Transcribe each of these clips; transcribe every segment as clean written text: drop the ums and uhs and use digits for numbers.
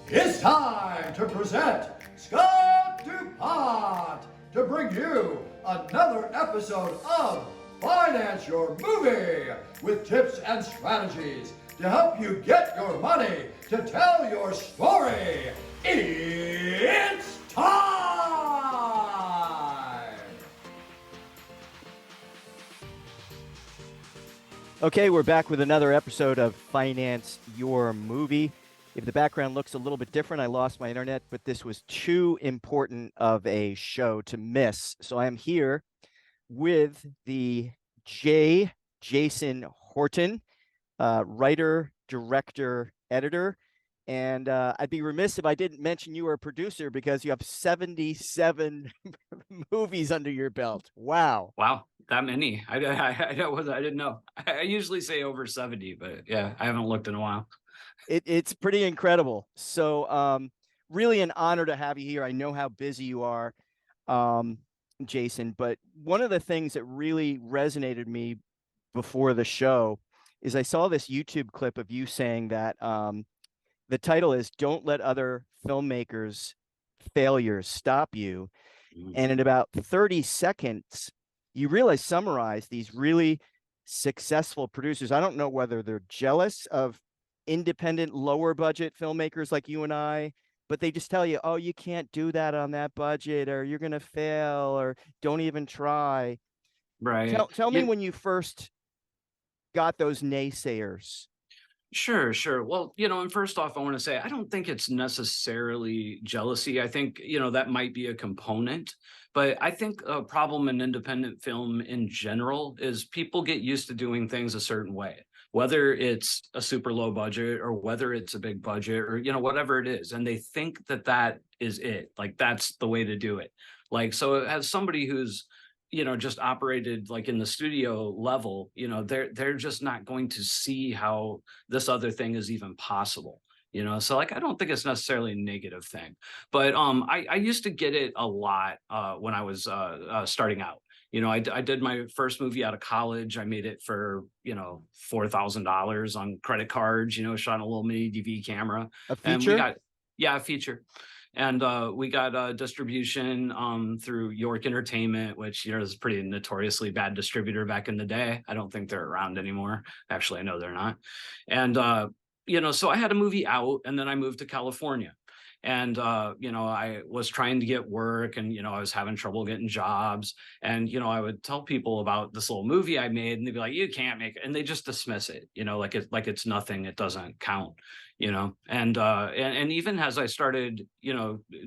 It's time to present Scott duPont to bring you another episode of Finance Your Movie with tips and strategies to help you get your money to tell your story. It's time! Okay, we're back with another episode of Finance Your Movie. If the background looks a little bit different, I lost my internet, but this was too important of a show to miss. So I am here with the Jason Horton, writer, director, editor. And I'd be remiss if I didn't mention you were a producer because you have 77 movies under your belt. Wow. Wow, that many. I didn't know. I usually say over 70, but yeah, I haven't looked in a while. It's pretty incredible. So really an honor to have you here. I know how busy you are, Jason, but one of the things that really resonated me before the show is I saw this YouTube clip of you saying that the title is "Don't Let Other Filmmakers' Failures Stop You." And in about 30 seconds, you really summarize these really successful producers. I don't know whether they're jealous of independent, lower budget filmmakers like you and I, but they just tell you, oh, you can't do that on that budget, or you're going to fail, or don't even try. Right. Tell me when you first got those naysayers. Sure. Well, and first off, I want to say, I don't think it's necessarily jealousy. I think, that might be a component, but I think a problem in independent film in general is people get used to doing things a certain way, whether it's a super low budget or whether it's a big budget or, whatever it is. And they think that that is it. Like, that's the way to do it. Like, so as somebody who's, just operated like in the studio level, they're just not going to see how this other thing is even possible. So like, I don't think it's necessarily a negative thing, but I used to get it a lot when I was starting out. I did my first movie out of college. I made it for, $4,000 on credit cards, shot on a little mini DV camera. A And feature? a feature. And we got distribution through York Entertainment, which is a pretty notoriously bad distributor back in the day. I don't think they're around anymore. Actually, I know they're not. And so I had a movie out, and then I moved to California. And I was trying to get work, and I was having trouble getting jobs. And I would tell people about this little movie I made, and they'd be like, "You can't make it," and they just dismiss it, like it's nothing, it doesn't count. And even as I started,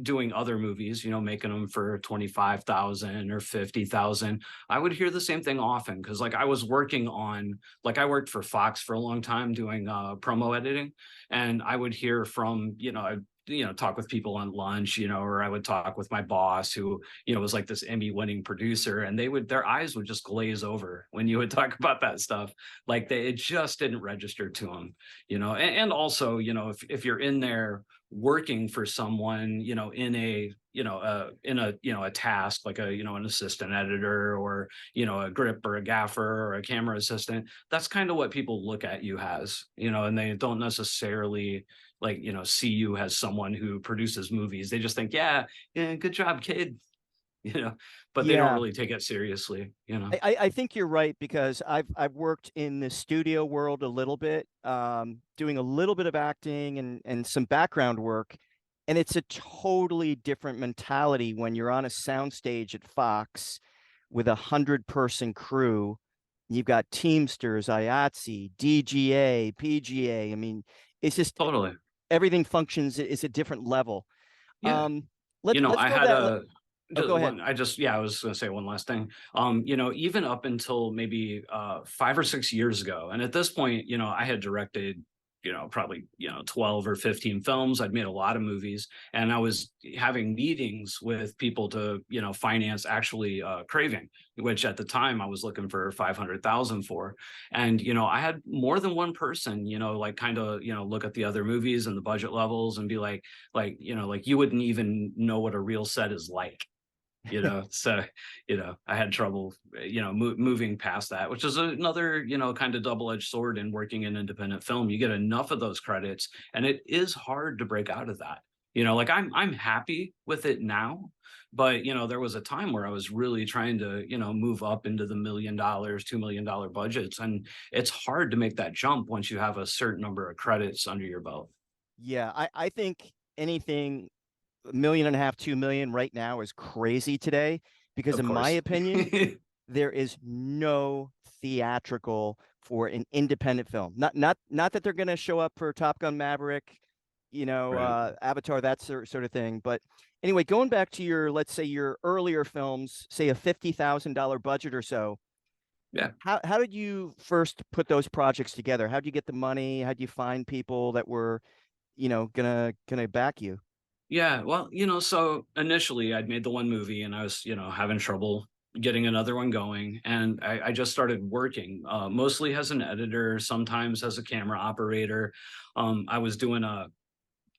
doing other movies, making them for 25,000 or 50,000, I would hear the same thing often. Cause like I was working on, like I worked for Fox for a long time doing promo editing. And I would hear from, talk with people on lunch, or I would talk with my boss who, was like this Emmy-winning producer, and their eyes would just glaze over when you would talk about that stuff. Like it just didn't register to them, and also, if you're in there working for someone, in a, a task like an assistant editor or, a grip or a gaffer or a camera assistant, that's kind of what people look at you as, and they don't necessarily like, see you as someone who produces movies. They just think, yeah, good job, kid, but they don't really take it seriously, I think you're right, because I've worked in the studio world a little bit, doing a little bit of acting and some background work. And it's a totally different mentality when you're on a soundstage at Fox with 100-person crew. You've got Teamsters, IATSE, DGA, PGA. I mean, it's just totally everything functions is a different level. Yeah. Let's I had go ahead. I was going to say one last thing. Even up until maybe 5 or 6 years ago, and at this point, I had directed, probably 12 or 15 films. I'd made a lot of movies, and I was having meetings with people to finance actually Craving, which at the time I was looking for 500,000 for. And I had more than one person like kind of look at the other movies and the budget levels and be like you wouldn't even know what a real set is like. So, I had trouble, moving past that, which is another, kind of double-edged sword in working in independent film. You get enough of those credits and it is hard to break out of that. Like I'm happy with it now, but there was a time where I was really trying to, move up into the $1 million, $2 million budgets. And it's hard to make that jump once you have a certain number of credits under your belt. Yeah, I think anything 1.5 million, 2 million right now is crazy today because Of in my course. opinion, there is no theatrical for an independent film. Not that they're going to show up for Top Gun Maverick, Right. Avatar, that sort of thing. But anyway, going back to let's say your earlier films, say a $50,000 budget or so. Yeah. How did you first put those projects together? How did you get the money? How did you find people that were, gonna back you? Yeah, well, so initially I'd made the one movie and I was, having trouble getting another one going. And I just started working, mostly as an editor, sometimes as a camera operator. I was doing a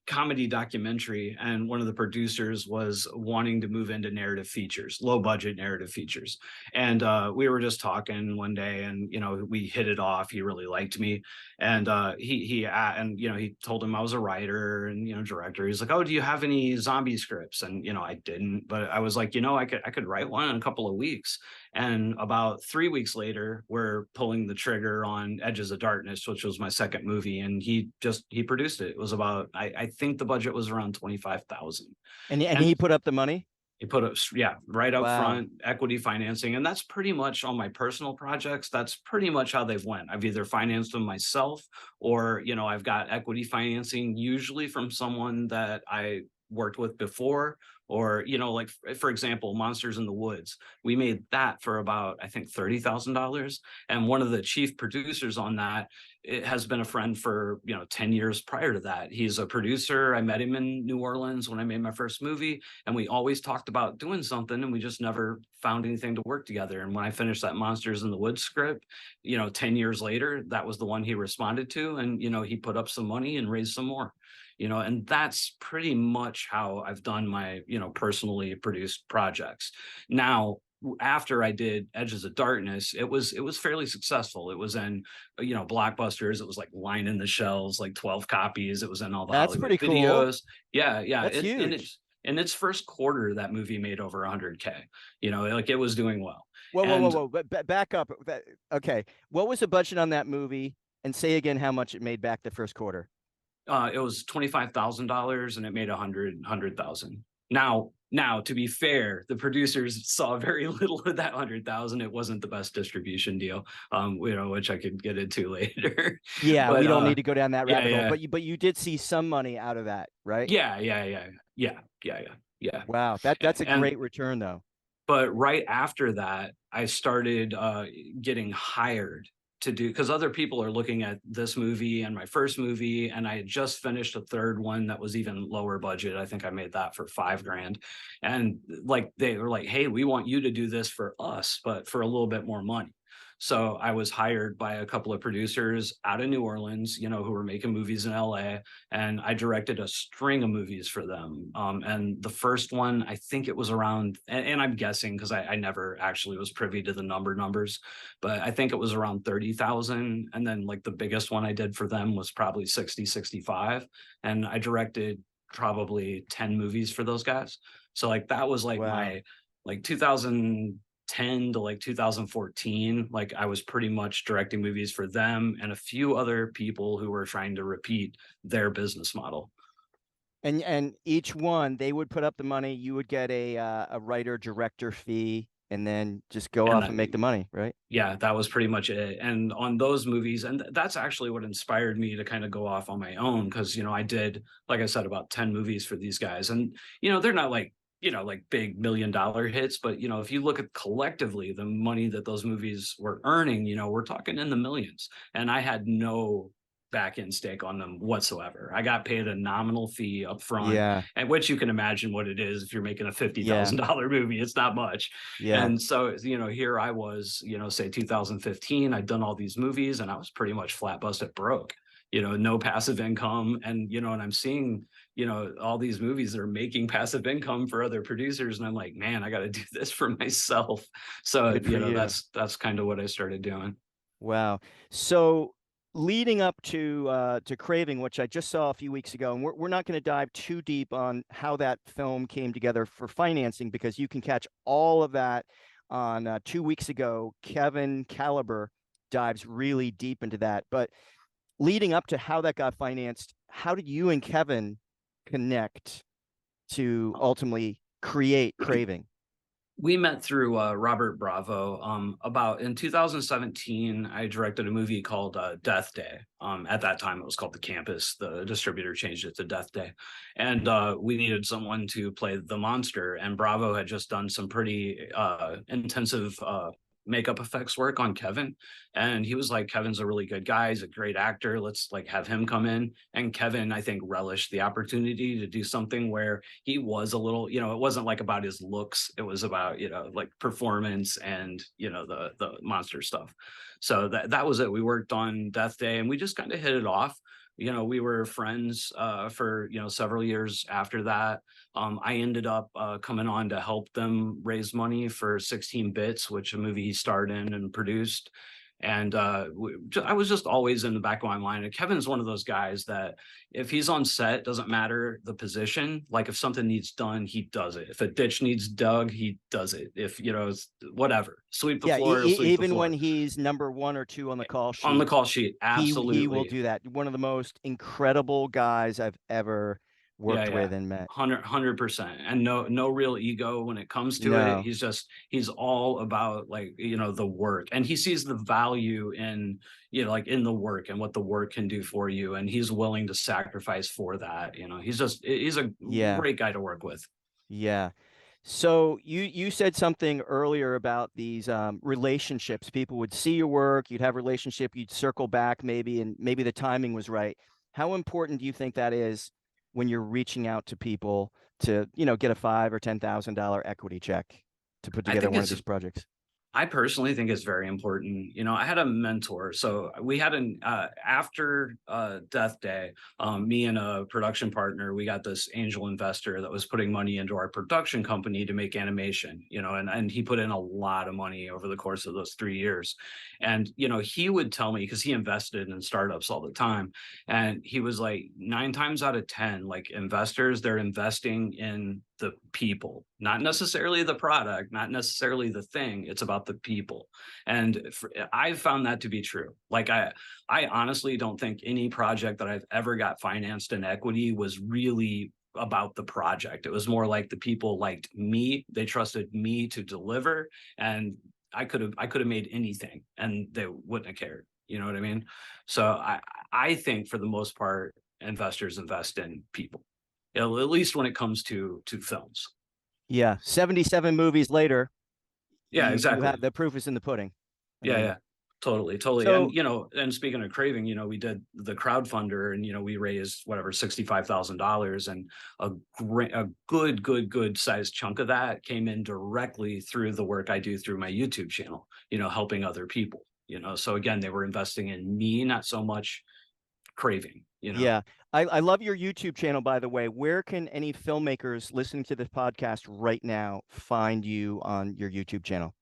comedy documentary, and one of the producers was wanting to move into narrative features, low budget narrative features. And we were just talking one day, and we hit it off. He really liked me, and he told him I was a writer and director. He's like, "Oh, do you have any zombie scripts?" And I didn't, but I was like, I could write one in a couple of weeks. And about 3 weeks later, we're pulling the trigger on Edges of Darkness, which was my second movie, and he produced it. It was about, I think the budget was around 25,000, And and he put up the money? he put it, yeah, right up Wow. front, equity financing. And that's pretty much on my personal projects. That's pretty much how they've went. I've either financed them myself, or I've got equity financing, usually from someone that I worked with before. Or like, for example, Monsters in the Woods, we made that for about, I think, $30,000. And one of the chief producers on that, it has been a friend for 10 years prior to that. He's a producer. I met him in New Orleans when I made my first movie, and we always talked about doing something, and we just never found anything to work together. And when I finished that Monsters in the Woods script, 10 years later, that was the one he responded to. And he put up some money and raised some more. And that's pretty much how I've done my, personally produced projects. Now, after I did Edges of Darkness, it was fairly successful. It was in, Blockbusters. It was like lining the shelves, like 12 copies. It was in all the That's Hollywood pretty cool. videos. Yeah, yeah. That's huge. In its first quarter, that movie made over 100K. Like, it was doing well. Whoa. But back up. Okay. What was the budget on that movie? And say again how much it made back the first quarter. It was $25,000 and it made 100,000. Now, to be fair, the producers saw very little of that 100,000. It wasn't the best distribution deal, which I could get into later. Yeah, But we don't need to go down that rabbit hole. yeah. But you did see some money out of that, right? Yeah. Wow, that's a And great return, though. but right after that, I started getting hired to do, because other people are looking at this movie and my first movie, and I had just finished a third one that was even lower budget. I think I made that for $5,000, and like they were like, "Hey, we want you to do this for us, but for a little bit more money." So I was hired by a couple of producers out of New Orleans, who were making movies in LA, and I directed a string of movies for them. And the first one, I think it was around, and I'm guessing because I never actually was privy to the numbers, but I think it was around 30,000. And then like the biggest one I did for them was probably 60, 65. And I directed probably 10 movies for those guys. So like that was like my like 2010 to like 2014, like I was pretty much directing movies for them and a few other people who were trying to repeat their business model. And each one, they would put up the money, you would get a writer director fee, and then just go off and make the money, right? Yeah, that was pretty much it. And on those movies, and that's actually what inspired me to kind of go off on my own, because I did, like I said, about 10 movies for these guys, and they're not like like big $1 million hits, but if you look at collectively the money that those movies were earning, we're talking in the millions. And I had no back end stake on them whatsoever. I got paid a nominal fee up front, and which you can imagine what it is if you're making a $50,000 movie. It's not much. And so here I was, say 2015, I'd done all these movies and I was pretty much flat busted broke. no passive income. And, and I'm seeing, all these movies that are making passive income for other producers. And I'm like, man, I got to do this for myself. So, Good for you. that's kind of what I started doing. Wow. So leading up to Craving, which I just saw a few weeks ago, and we're not going to dive too deep on how that film came together for financing, because you can catch all of that on 2 weeks ago. Kevin Caliber dives really deep into that. But leading up to how that got financed, how did you and Kevin connect to ultimately create Craving? We met through Robert Bravo. About in 2017, I directed a movie called Death Day. At that time, it was called The Campus. The distributor changed it to Death Day. And we needed someone to play the monster. And Bravo had just done some pretty intensive makeup effects work on Kevin. And he was like, Kevin's a really good guy. He's a great actor. Let's like have him come in. And Kevin, I think, relished the opportunity to do something where he was a little, it wasn't like about his looks. It was about, like performance and, the monster stuff. So that was it. We worked on Death Day and we just kind of hit it off. We were friends for, several years after that. I ended up coming on to help them raise money for 16 Bits, which a movie he starred in and produced. And I was just always in the back of my mind. And Kevin's one of those guys that if he's on set, doesn't matter the position. Like if something needs done, he does it. If a ditch needs dug, he does it. If, whatever, sweep the floor, he'll sweep the even floor. when he's number 1 or 2 on the call sheet. On the call sheet, absolutely. He will do that. One of the most incredible guys I've ever worked with and met. 100%. And no real ego when it comes to it. He's all about like, the work, and he sees the value in, like in the work and what the work can do for you. And he's willing to sacrifice for that. He's a great guy to work with. Yeah. So you said something earlier about these relationships. People would see your work, you'd have a relationship, you'd circle back maybe, and maybe the timing was right. How important do you think that is when you're reaching out to people to, get a $5,000 or $10,000 equity check to put together one of these projects? I personally think it's very important. I had a mentor. So we had after Death Day, me and a production partner, we got this angel investor that was putting money into our production company to make animation, and he put in a lot of money over the course of those 3 years. And, he would tell me, because he invested in startups all the time. And he was like, 9 times out of 10, like investors, they're investing in the people, not necessarily the product, not necessarily the thing. It's about the people. And I've found that to be true. Like I honestly don't think any project that I've ever got financed in equity was really about the project. It was more like the people liked me. They trusted me to deliver, and I could have made anything and they wouldn't have cared. You know what I mean? So I think for the most part, investors invest in people. At least when it comes to films. Yeah. 77 movies later. Yeah, exactly. The proof is in the pudding. Yeah. Totally. So, and, and speaking of Craving, we did the crowdfunder and, we raised whatever, $65,000, and a good sized chunk of that came in directly through the work I do through my YouTube channel, helping other people, so again, they were investing in me, not so much Craving. Yeah. I love your YouTube channel, by the way. Where can any filmmakers listening to this podcast right now find you on your YouTube channel?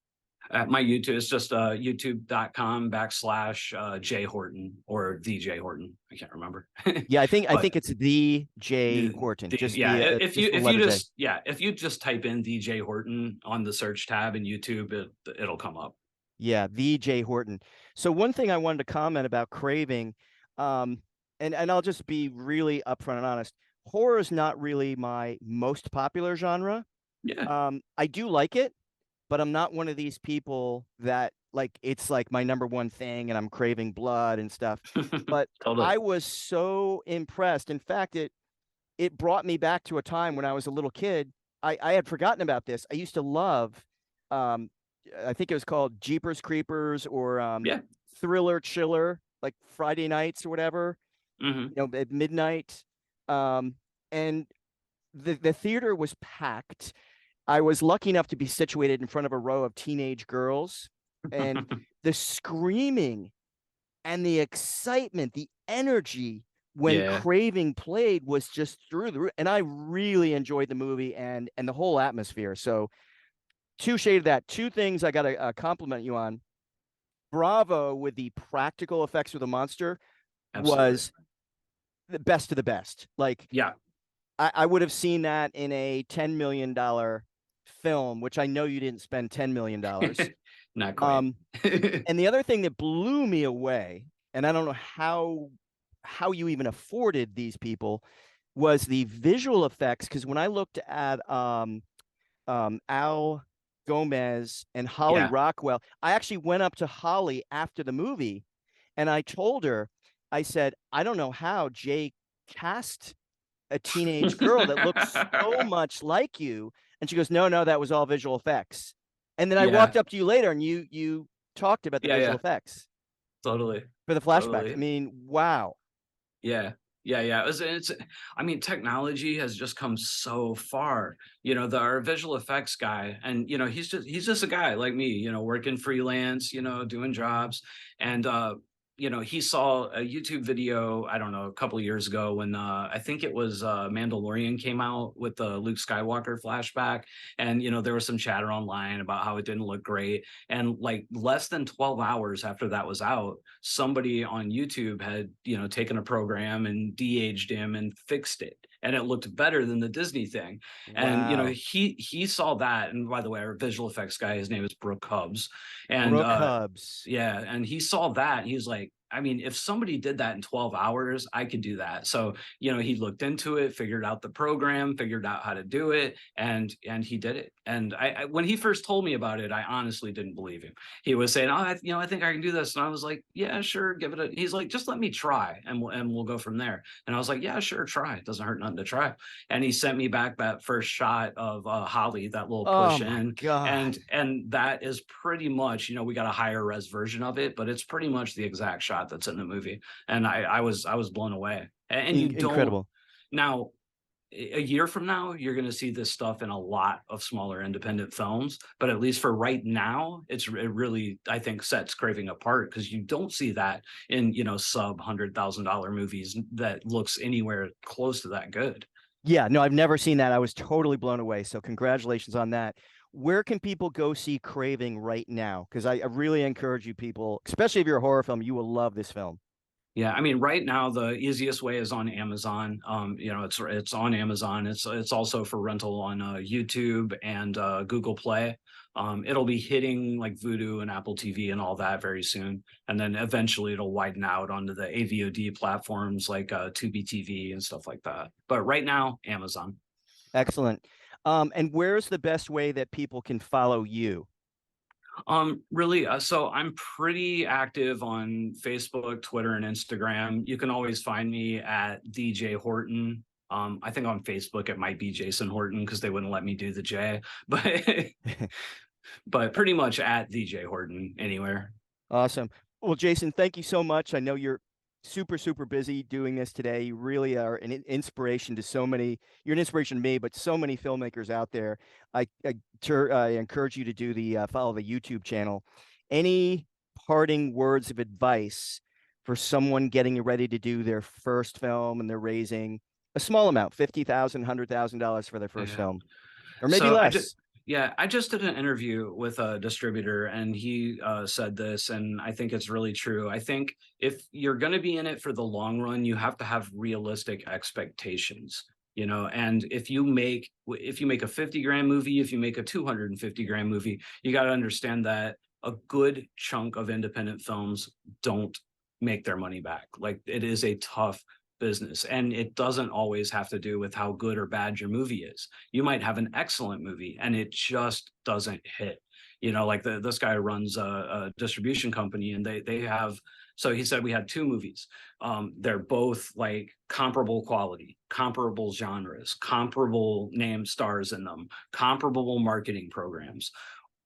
At my YouTube, it's just youtube.com/J Horton or the J Horton. I can't remember. Yeah, I think it's the J Horton. If you just type in the J Horton on the search tab in YouTube, it'll come up. Yeah, the J Horton. So one thing I wanted to comment about Craving, and I'll just be really upfront and honest. Horror is not really my most popular genre. Yeah. I do like it, but I'm not one of these people that it's like my number one thing and I'm craving blood and stuff. But Totally. I was so impressed. In fact, it brought me back to a time when I was a little kid. I had forgotten about this. I used to love, I think it was called Jeepers Creepers or Thriller Chiller, like Friday nights or whatever. Mm-hmm. At midnight. And the theater was packed. I was lucky enough to be situated in front of a row of teenage girls, and the screaming and the excitement, the energy when Yeah. Craving played was just through the roof. And I really enjoyed the movie and the whole atmosphere. So two shade of that. Two things I got to compliment you on. Bravo with the practical effects of the monster Absolutely. was the best of the best. Like Yeah. I would have seen that in a $10 million film, which I know you didn't spend $10 million. Not quite. And the other thing that blew me away, and I don't know how you even afforded these people, was the visual effects. Because when I looked at Al Gomez and Holly Yeah. Rockwell, I actually went up to Holly after the movie, and I told her, I said, I don't know how Jay cast a teenage girl that looks so much like you. And she goes, no, no, that was all visual effects. And then I Yeah. walked up to you later and you talked about the Yeah. visual Yeah. effects Totally. for the flashbacks. I Totally. mean, wow. Yeah. Yeah, yeah. I mean, technology has just come so far. Our visual effects guy, and he's just a guy like me, working freelance, doing jobs. And he saw a YouTube video, I don't know, a couple of years ago when I think it was Mandalorian came out with the Luke Skywalker flashback. And there was some chatter online about how it didn't look great. And like less than 12 hours after that was out, somebody on YouTube had, taken a program and de-aged him and fixed it. And it looked better than the Disney thing. And, Wow. he saw that. And by the way, our visual effects guy, his name is Brooke Hubbs. And Brooke Hubs. yeah, and he saw that. And he was like, I mean, if somebody did that in 12 hours, I could do that. So, he looked into it, figured out the program, figured out how to do it, and he did it. And when he first told me about it, I honestly didn't believe him. He was saying, "Oh, I think I can do this," and I was like, "Yeah, sure, give it a." He's like, "Just let me try, and we'll go from there." And I was like, "Yeah, sure, try. It doesn't hurt nothing to try." And he sent me back that first shot of Holly, that little Oh push my in, God. and that is pretty much, we got a higher res version of it, but it's pretty much the exact shot that's in the movie. And I was blown away. And you don't Incredible. now. A year from now, you're going to see this stuff in a lot of smaller independent films. But at least for right now, it really, I think, sets Craving apart, because you don't see that in, sub $100,000 movies that looks anywhere close to that good. Yeah, no, I've never seen that. I was totally blown away. So congratulations on that. Where can people go see Craving right now? Because I really encourage you people, especially if you're a horror film, you will love this film. Yeah, I mean, right now the easiest way is on Amazon. It's on Amazon. It's also for rental on YouTube and Google Play. It'll be hitting like Vudu and Apple TV and all that very soon, and then eventually it'll widen out onto the AVOD platforms like Tubi TV and stuff like that. But right now, Amazon. Excellent. And where's the best way that people can follow you? Really, so I'm pretty active on Facebook, Twitter, and Instagram. You can always find me at DJ Horton. I think on Facebook it might be Jason Horton, because they wouldn't let me do the J, but but pretty much at DJ Horton anywhere. Awesome. Well, Jason, thank you so much. I know you're super busy doing this today. You really are an inspiration to so many. You're an inspiration to me, but so many filmmakers out there. I encourage you to do the follow the YouTube channel. Any parting words of advice for someone getting ready to do their first film and they're raising a small amount, $50,000, $100,000 for their first Yeah. film, or maybe So less? I just did an interview with a distributor, and he said this, and I think it's really true. I think if you're going to be in it for the long run, you have to have realistic expectations, and if you make a 50 grand movie, if you make a 250 grand movie, you got to understand that a good chunk of independent films don't make their money back. Like, it is a tough business, and it doesn't always have to do with how good or bad your movie is. You might have an excellent movie and it just doesn't hit. Like this guy runs a distribution company, and they have, so he said we had two movies. They're both like comparable quality, comparable genres, comparable name stars in them, comparable marketing programs.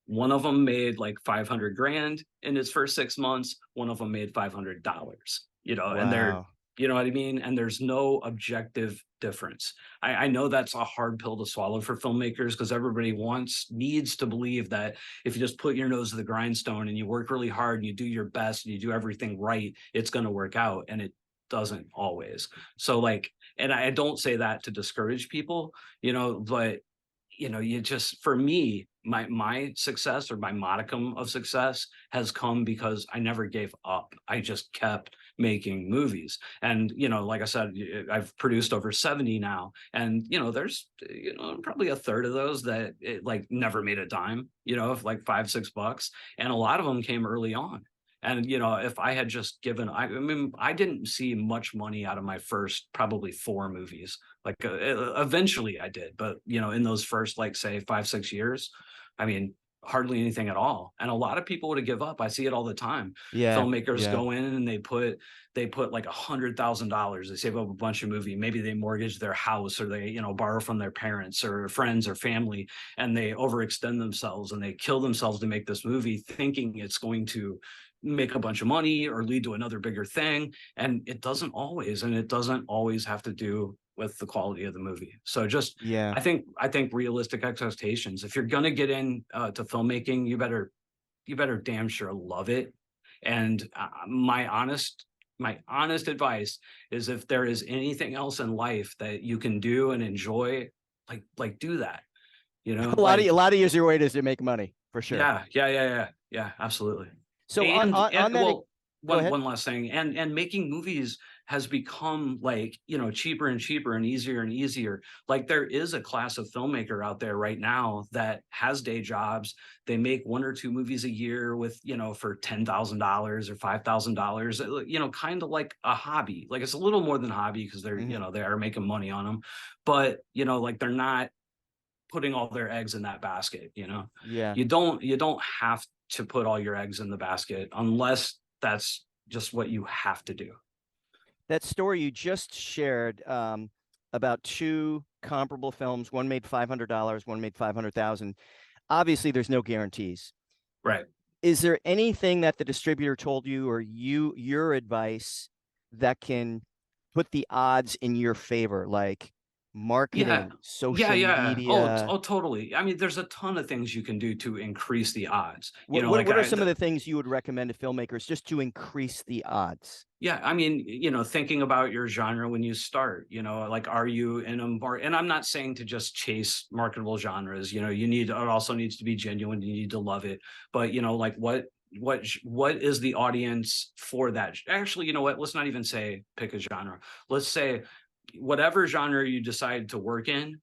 One of them made like 500 grand in its first 6 months. One of them made $500, and they're, Wow. you know what I mean? And there's no objective difference. I know that's a hard pill to swallow for filmmakers, because everybody needs to believe that if you just put your nose to the grindstone and you work really hard and you do your best and you do everything right, it's going to work out. And it doesn't always. So like, and I don't say that to discourage people, but you just, for me, my success, or my modicum of success, has come because I never gave up. I just kept making movies. And like I said, I've produced over 70 now, and there's probably a third of those that like never made a dime, of like $5-6, and a lot of them came early on. And if I had just given, I mean, I didn't see much money out of my first probably 4 movies. Like eventually I did, but in those first, like, say 5-6 years, I mean, hardly anything at all. And a lot of people would give up. I see it all the time. Yeah. Filmmakers Yeah. go in and they put like $100,000. They save up a bunch of movie. Maybe they mortgage their house, or they borrow from their parents or friends or family, and they overextend themselves and they kill themselves to make this movie, thinking it's going to make a bunch of money or lead to another bigger thing. And it doesn't always. And it doesn't always have to do with the quality of the movie. So just, Yeah. I think realistic expectations. If you're gonna get in to filmmaking, you better damn sure love it. And my honest advice is, if there is anything else in life that you can do and enjoy, like do that. A lot of easier ways to make money, for sure. Yeah, absolutely. So and, on and that, well, go ahead. one last thing, and making movies has become like cheaper and cheaper and easier and easier. Like, there is a class of filmmaker out there right now that has day jobs. They make 1 or 2 movies a year with for $10,000 or $5,000, kind of like a hobby. Like, it's a little more than a hobby, because they're they are making money on them, but like, they're not putting all their eggs in that basket. Yeah. You don't have to put all your eggs in the basket, unless that's just what you have to do. That story you just shared, about 2 comparable films, one made $500, one made 500,000. Obviously, there's no guarantees. Right. Is there anything that the distributor told you, or your advice, that can put the odds in your favor, like marketing, social media? Oh, totally. I mean, there's a ton of things you can do to increase the odds. What are some of the things you would recommend to filmmakers just to increase the odds? Yeah, I mean, thinking about your genre when you start, like, are you in a more, and I'm not saying to just chase marketable genres, it also needs to be genuine. You need to love it. But, like, what is the audience for that? Actually, you know what? Let's not even say pick a genre. Let's say whatever genre you decide to work in,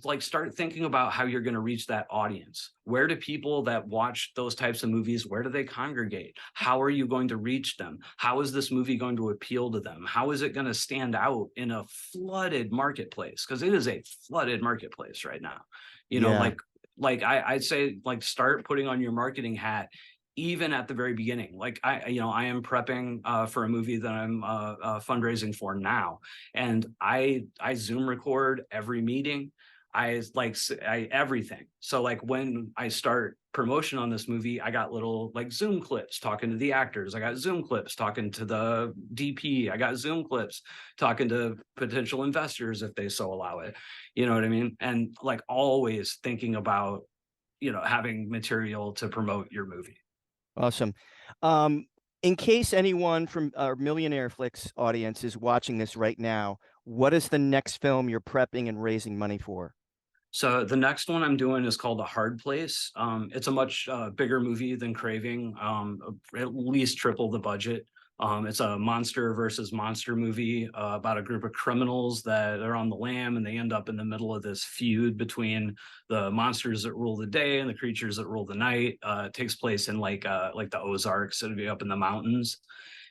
like, start thinking about how you're going to reach that audience. Where do people that watch those types of movies, where do they congregate? How are you going to reach them? How is this movie going to appeal to them? How is it going to stand out in a flooded marketplace? Because it is a flooded marketplace right now. I'd say, like, start putting on your marketing hat even at the very beginning. Like, I am prepping for a movie that I'm fundraising for now, and I Zoom record every meeting. I everything. So, like, when I start promotion on this movie, I got little, like, Zoom clips talking to the actors. I got Zoom clips talking to the DP. I got Zoom clips talking to potential investors, if they so allow it. You know what I mean? And, like, always thinking about, having material to promote your movie. Awesome. In case anyone from our Millionaire Flicks audience is watching this right now, what is the next film you're prepping and raising money for? So the next one I'm doing is called A Hard Place. It's a much bigger movie than Craving, at least triple the budget. It's a monster versus monster movie about a group of criminals that are on the lam, and they end up in the middle of this feud between the monsters that rule the day and the creatures that rule the night. It takes place in like the Ozarks. It'll be up in the mountains.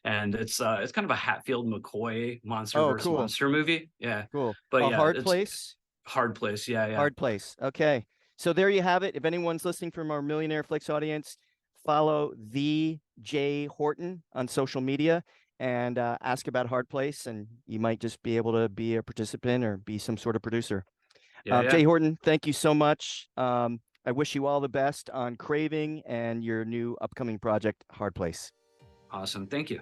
And it's kind of a Hatfield McCoy monster versus monster movie. Yeah. Cool. But Hard Place? Hard Place. Yeah. Hard Place. Okay. So there you have it. If anyone's listening from our Millionaire Flicks audience, follow the J Horton on social media and ask about Hard Place, and you might just be able to be a participant or be some sort of producer. Jay Horton, thank you so much. I wish you all the best on Craving and your new upcoming project, Hard Place. Awesome. Thank you.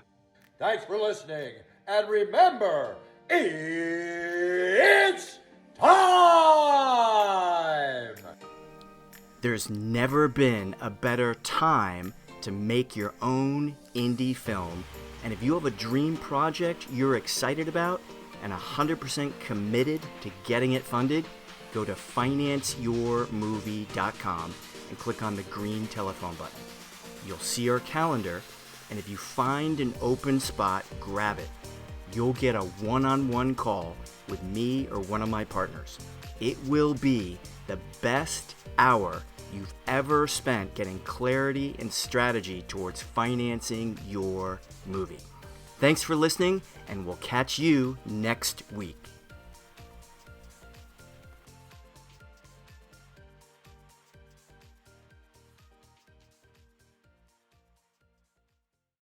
Thanks for listening. And remember, it's time! There's never been a better time to make your own indie film And if you have a dream project you're excited about and 100% committed to getting it funded, go to financeyourmovie.com and click on the green telephone button. You'll see our calendar, and if you find an open spot, grab it. You'll get a one-on-one call with me or one of my partners. It will be the best hour you've ever spent getting clarity and strategy towards financing your movie. Thanks for listening, and we'll catch you next week.